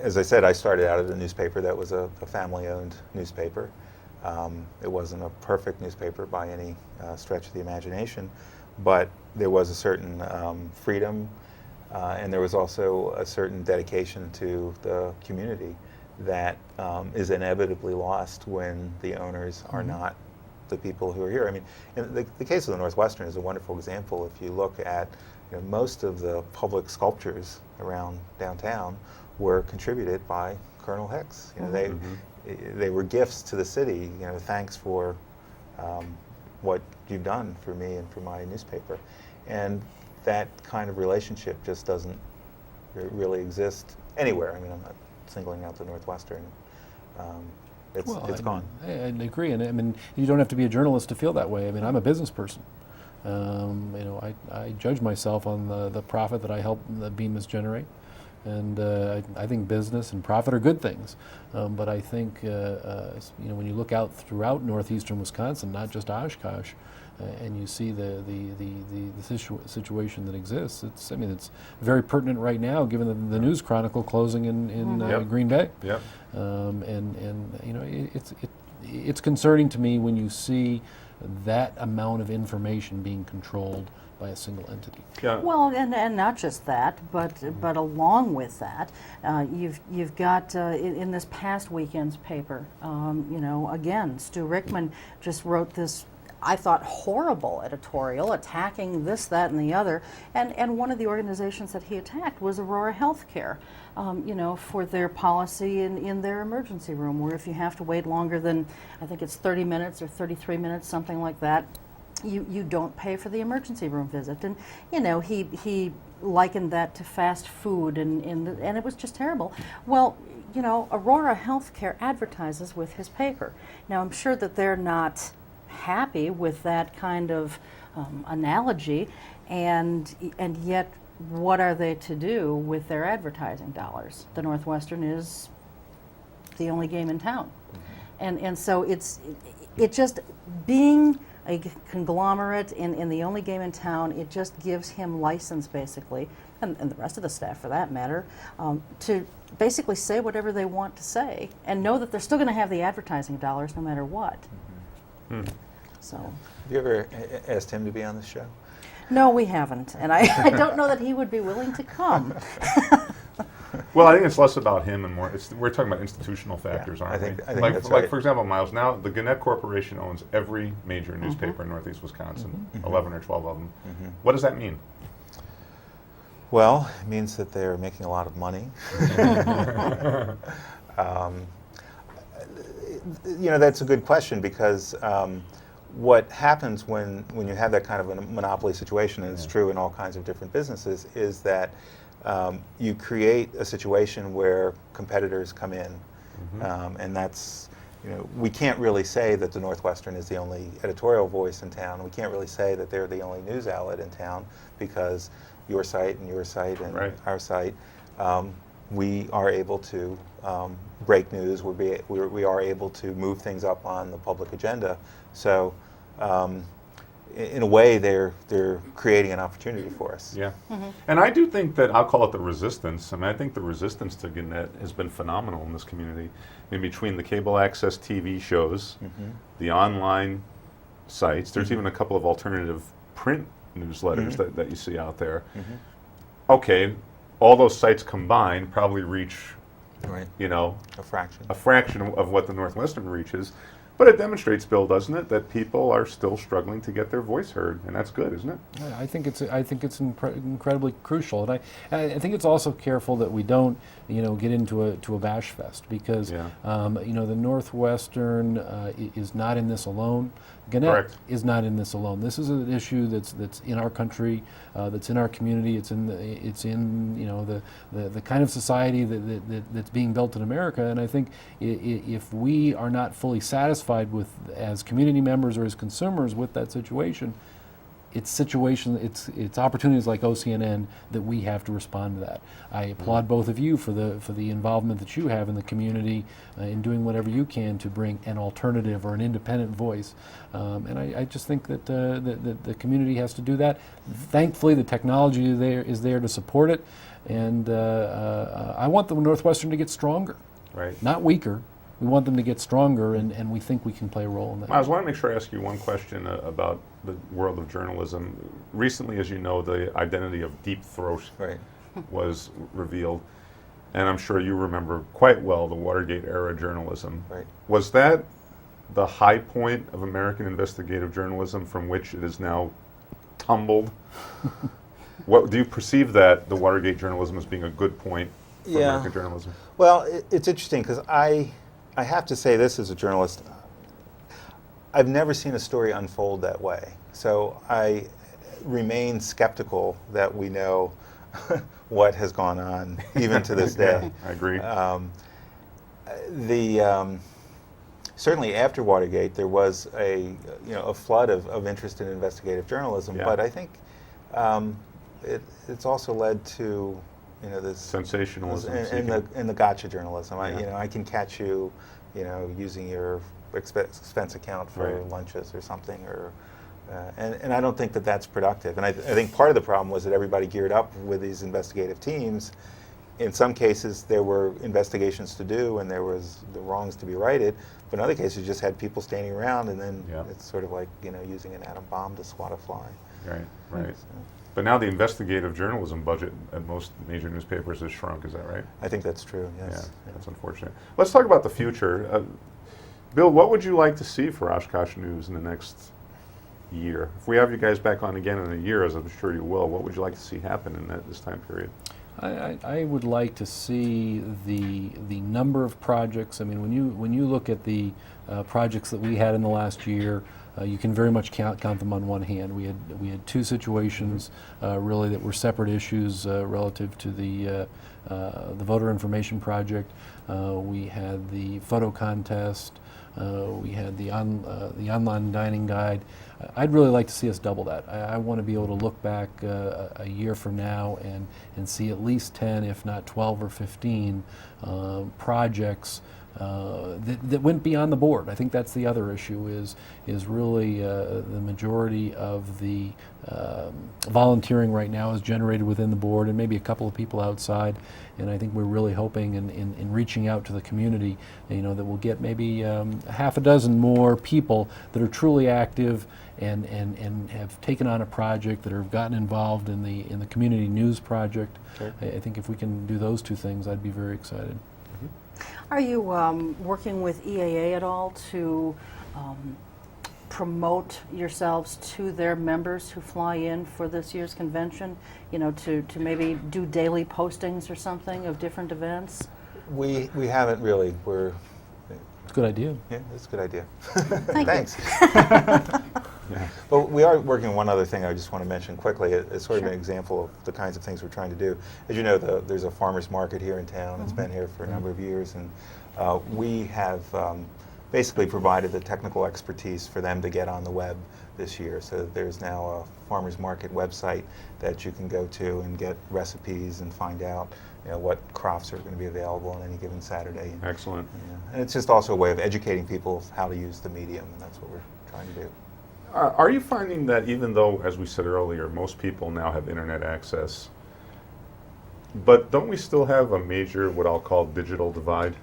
As I said, I started out at a newspaper that was a family-owned newspaper. It wasn't a perfect newspaper by any stretch of the imagination, but there was a certain freedom, and there was also a certain dedication to the community that is inevitably lost when the owners are not the people who are here. I mean, in the case of the Northwestern is a wonderful example. If you look at most of the public sculptures around downtown were contributed by Colonel Hicks. They were gifts to the city. Thanks for what you've done for me and for my newspaper. And that kind of relationship just doesn't really exist anywhere. I mean, I'm not singling out the Northwestern. It's gone. I agree, and I mean, you don't have to be a journalist to feel that way. I mean, I'm a business person. I judge myself on the profit that I help the Bemis generate, and I think business and profit are good things. But I think when you look out throughout northeastern Wisconsin, not just Oshkosh, and you see the situation that exists, it's very pertinent right now, given the News Chronicle closing in Green Bay. Yep. It's concerning to me when you see that amount of information being controlled by a single entity. Yeah. Well, and not just that, but along with that, you've got in this past weekend's paper, again, Stu Rickman just wrote this, I thought, horrible editorial attacking this, that, and the other, and one of the organizations that he attacked was Aurora Healthcare, for their policy in their emergency room, where if you have to wait longer than, I think it's 30 minutes or 33 minutes, something like that, you don't pay for the emergency room visit. And he likened that to fast food, and it was just terrible. Well, Aurora Healthcare advertises with his paper. Now, I'm sure that they're not happy with that kind of analogy, and yet what are they to do with their advertising dollars? The Northwestern is the only game in town, and so it just being a conglomerate in the only game in town, it just gives him license, basically, and the rest of the staff for that matter, to basically say whatever they want to say and know that they're still going to have the advertising dollars no matter what. So, have you ever asked him to be on the show? No, we haven't, and I don't know that he would be willing to come. Well, I think it's less about him and more. We're talking about institutional factors, aren't we? I think that's right. For example, Miles. Now the Gannett Corporation owns every major newspaper in Northeast Wisconsin, 11 or 12 of them. What does that mean? Well, it means that they're making a lot of money. That's a good question, because what happens when you have that kind of a monopoly situation, and it's true in all kinds of different businesses, is that you create a situation where competitors come in, and that's, we can't really say that the Northwestern is the only editorial voice in town. We can't really say that they're the only news outlet in town, because your site and our site, we are able to break news. We are able to move things up on the public agenda. So, in a way, they're creating an opportunity for us. Yeah, and I do think that, I'll call it the resistance. I mean, I think the resistance to Gannett has been phenomenal in this community. I mean, between the cable access TV shows, the online sites, there's even a couple of alternative print newsletters that you see out there. Okay, all those sites combined probably reach, a fraction of what the Northwestern reaches. But it demonstrates, Bill, doesn't it, that people are still struggling to get their voice heard, and that's good, isn't it? Yeah, I think it's incredibly crucial, and I think it's also careful that we don't get into a bash fest, because the Northwestern is not in this alone. Gannett is not in this alone. This is an issue that's in our country, that's in our community. It's in the kind of society that's being built in America. And I think if we are not fully satisfied with, as community members or as consumers, with that situation, it's it's opportunities like OCNN that we have to respond to that. I applaud both of you for the involvement that you have in the community in doing whatever you can to bring an alternative or an independent voice. And I just think that the community has to do that. Thankfully, the technology is there to support it, and I want the Northwestern to get stronger, Right. not weaker. We want them to get stronger, and we think we can play a role in that. Miles, I want to make sure I ask you one question about the world of journalism. Recently, as you know, the identity of Deep Throat Right. was revealed, and I'm sure you remember quite well the Watergate era journalism. Right. Was that the high point of American investigative journalism from which it is now tumbled? What do you perceive that the Watergate journalism as being a good point for Yeah. American journalism? Well, it's interesting because I have to say this as a journalist. I've never seen a story unfold that way. So I remain skeptical that we know what has gone on even to this day. I agree. Certainly after Watergate, there was a flood of interest in investigative journalism. Yeah. But I think it's also led to this Sensationalism. and the gotcha journalism. Yeah. I can catch you, using your expense account for Right. lunches or something, and I don't think that that's productive. And I think part of the problem was that everybody geared up with these investigative teams. In some cases, there were investigations to do, and there was the wrongs to be righted. But in other cases, you just had people standing around, and then Yeah. it's sort of like using an atom bomb to swat a fly. Right. But now the investigative journalism budget at most major newspapers has shrunk, is that right? I think that's true. Yes. Yeah, that's unfortunate. Let's talk about the future. Bill, what would you like to see for Oshkosh News in the next year? If we have you guys back on again in a year, as I'm sure you will, what would you like to see happen in this time period? I would like to see the number of projects. I mean, when you look at the projects that we had in the last year, you can very much count them on one hand. We had two situations really that were separate issues relative to the voter information project. We had the photo contest. We had the online dining guide. I'd really like to see us double that. I want to be able to look back a year from now and see at least 10, if not 12 or 15 projects that went beyond the board. I think that's the other issue is really the majority of the volunteering right now is generated within the board and maybe a couple of people outside. And I think we're really hoping in reaching out to the community, that we'll get maybe half a dozen more people that are truly active and have taken on a project, that have gotten involved in the community news project. Sure. I think if we can do those two things, I'd be very excited. Are you working with EAA at all to promote yourselves to their members who fly in for this year's convention? To maybe do daily postings or something of different events? We haven't really. It's a good idea. Yeah, it's a good idea. Thank Thanks. Yeah. But we are working on one other thing I just want to mention quickly. It's sort of Sure. an example of the kinds of things we're trying to do. As you know, there's a farmer's market here in town. It's been here for a number of years, and we have basically provided the technical expertise for them to get on the web this year. So there's now a farmer's market website that you can go to and get recipes and find out what crops are going to be available on any given Saturday. Excellent. And it's just also a way of educating people how to use the medium, and that's what we're trying to do. Are you finding that even though, as we said earlier, most people now have internet access, but don't we still have a major, what I'll call, digital divide?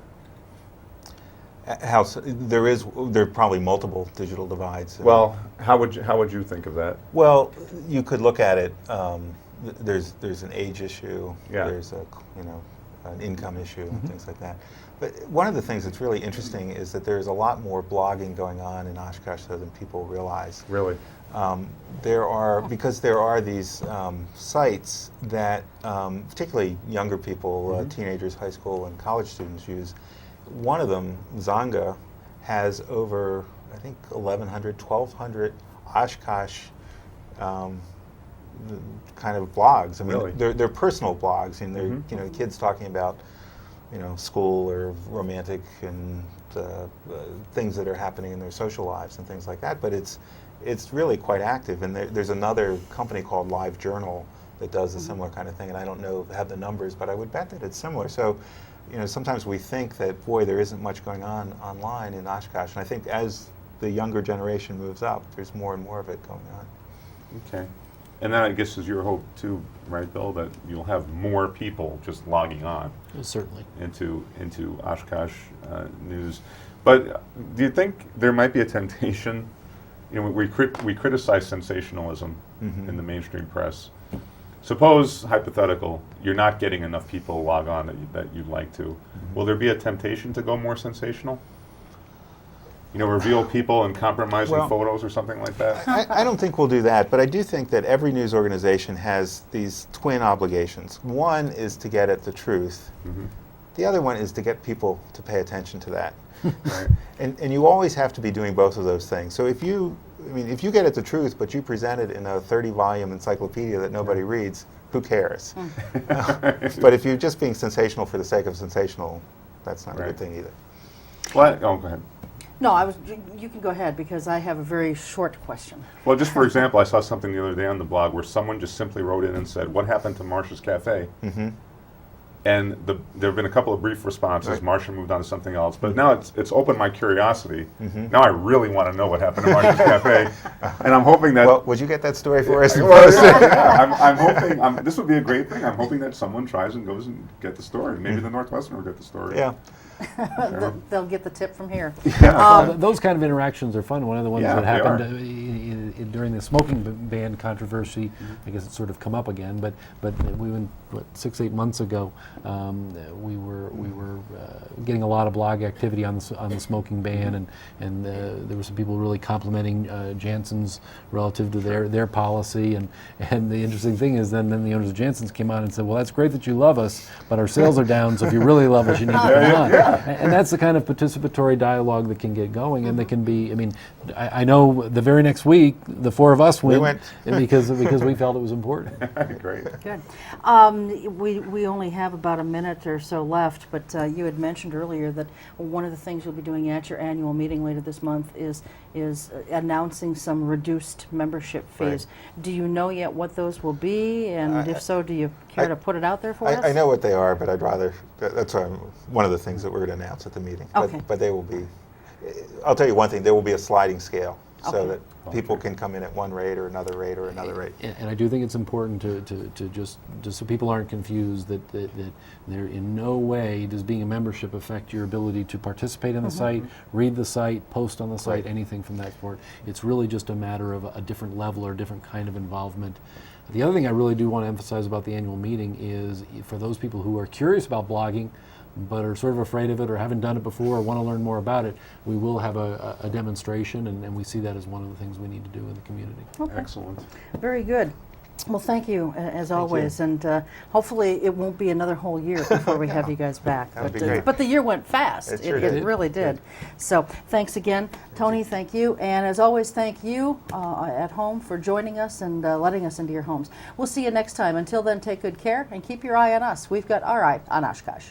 There are probably multiple digital divides. Well, how would you think of that? Well, you could look at it. There's an age issue. Yeah. There's an income issue and things like that. But one of the things that's really interesting is that there's a lot more blogging going on in Oshkosh than people realize. Really? Because there are these sites that particularly younger people, teenagers, high school and college students use. One of them, Zanga, has over, I think, 1,200 Oshkosh kind of blogs. I mean, Really? they're personal blogs, and they're kids talking about school or romantic and things that are happening in their social lives and things like that. But it's really quite active. And there's another company called Live Journal that does a similar kind of thing. And I don't have the numbers, but I would bet that it's similar. So, sometimes we think that, boy, there isn't much going on online in Oshkosh. And I think as the younger generation moves up, there's more and more of it going on. Okay. And that, I guess, is your hope too, right, Bill, that you'll have more people just logging on Certainly. into Oshkosh News. But do you think there might be a temptation? We criticize sensationalism in the mainstream press. Suppose, hypothetical, you're not getting enough people log on that you'd like to. Will there be a temptation to go more sensational? Reveal people and compromising photos or something like that? I don't think we'll do that, but I do think that every news organization has these twin obligations. One is to get at the truth. The other one is to get people to pay attention to that. Right? And you always have to be doing both of those things. So if you get at the truth, but you present it in a 30-volume encyclopedia that nobody reads, who cares? But if you're just being sensational for the sake of sensational, that's not a good thing either. What? Oh, go ahead. No, you can go ahead because I have a very short question. Well, just for example, I saw something the other day on the blog where someone just simply wrote in and said, "What happened to Marcia's Cafe?" And there have been a couple of brief responses. Right. Marcia moved on to something else. But now it's opened my curiosity. Now I really want to know what happened to Marcia's Cafe. And I'm hoping that... Well, would you get that story for us? I'm hoping... this would be a great thing. I'm hoping that someone tries and goes and get the story. Maybe the Northwestern will get the story. Yeah. They'll get the tip from here. Those kind of interactions are fun. One of the ones that they happened during the smoking ban controversy, I guess it's sort of come up again, but we went 6-8 months ago. We were getting a lot of blog activity on the smoking ban, and there were some people really complimenting Jansen's relative to their policy, and the interesting thing is then the owners of Jansen's came on and said, well, that's great that you love us, but our sales are down, so if you really love us, you need to come on. And that's the kind of participatory dialogue that can get going, and that can be, I know the very next week, the four of us went because we felt it was important. Great. Good. We only have about a minute or so left, but you had mentioned earlier that one of the things you'll be doing at your annual meeting later this month is announcing some reduced membership fees. Right. Do you know yet what those will be, and if so, do you care to put it out there for us? I know what they are, but I'd rather, that's one of the things that we're going to announce at the meeting. Okay. But they will be, I'll tell you one thing, there will be a sliding scale so Okay. that people can come in at one rate or another rate or another rate. And I do think it's important to just so people aren't confused that there in no way does being a membership affect your ability to participate in the site, read the site, post on the site, anything from that sort. It's really just a matter of a different level or a different kind of involvement. The other thing I really do want to emphasize about the annual meeting is for those people who are curious about blogging but are sort of afraid of it or haven't done it before or want to learn more about it, we will have a demonstration, and we see that as one of the things we need to do in the community. Okay. Excellent. Very good. Well, thank you as always, and hopefully it won't be another whole year before we have you guys back. That would be great. But the year went fast. It sure did. Really did. So thanks again, Tony. Thank you, and as always, thank you at home for joining us and letting us into your homes. We'll see you next time. Until then, take good care and keep your eye on us. We've got our eye on Oshkosh.